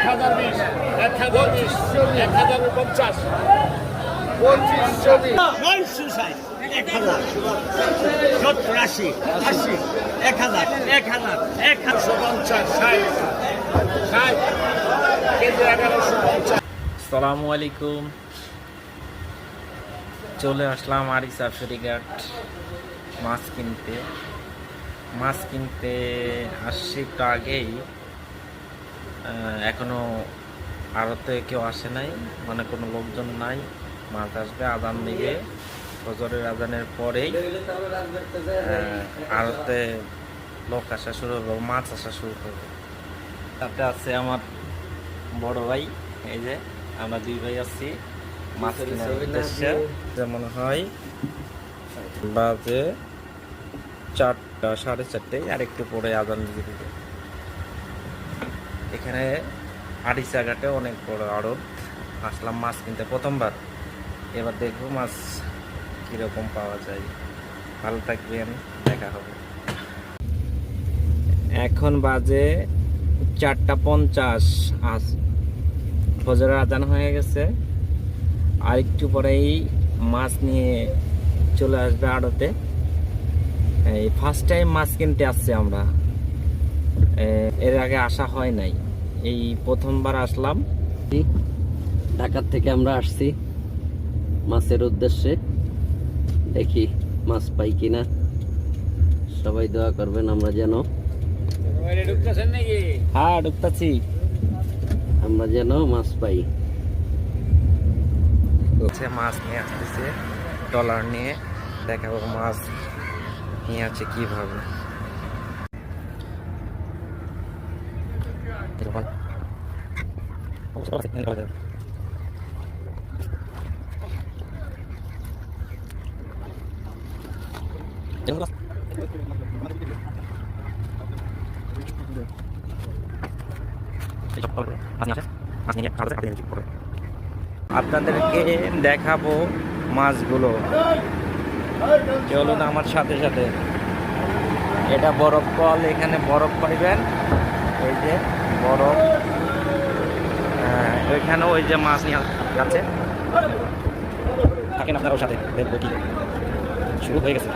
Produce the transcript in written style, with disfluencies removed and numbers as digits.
1020, 1020, 1050, 25, 960, 1000, 70, 80, 80, 1000, 1000, 1000, 150, 60, KG 1150। আসসালামু আলাইকুম। চলে আসলাম আরিসা ফেরিঘাট মাছ কিনতে আসছি একটু আগেই। এখনো আড়তে কেউ আসে নাই, মানে কোনো লোকজন নাই। মাছ আসবে, আজান দিবে, ফজরের আজানের পরেই আড়তে লোক আসা শুরু হবে, মাছ আসা শুরু করবে। তাতে আছে আমার বড় ভাই, এই যে আমরা দুই ভাই আছি মাছ কেনার উদ্দেশ্যে। যেমন হয় বাজে 4টা, 4:30, আর একটু পরে আজান দিয়ে দিবে। এখানে আড়িচা ঘাটে অনেক বড় আড়ত। আসলাম মাছ কিনতে প্রথমবার, এবার দেখবো মাছ কিরকম পাওয়া যায়। ভালো থাকবেন, দেখা হবে। এখন বাজে 4:50, ফজরের আজান হয়ে গেছে। আর একটু পরেই মাছ নিয়ে চলে আসবে আড়তে। এই ফার্স্ট টাইম মাছ কিনতে আসছি আমরা, এর আগে আসা হয় নাই, এই প্রথমবার আসলাম। ঢাকার থেকে আমরা আসছি মাছের উদ্দেশ্যে, দেখি মাছ পাই কিনা। সবাই দোয়া করবেন আমরা যেন হ্যাঁ ঢুকতেছি, মাছ পাই। মাছ নিয়ে আসতেছে ট্রলার নিয়ে, দেখাবো মাছ নিয়ে আছে কিভাবে। আপনাদেরকে দেখাবো মাছগুলো, চলুন আমার সাথে সাথে। এটা বরফ কল, এখানে বরফ পাইবেন, এই যে বরফ। ওইখানেও ওই যে মাছ নিয়ে যাচ্ছে, থাকেন আপনারা ওর সাথে, দেখবো কি শুরু হয়ে গেছে।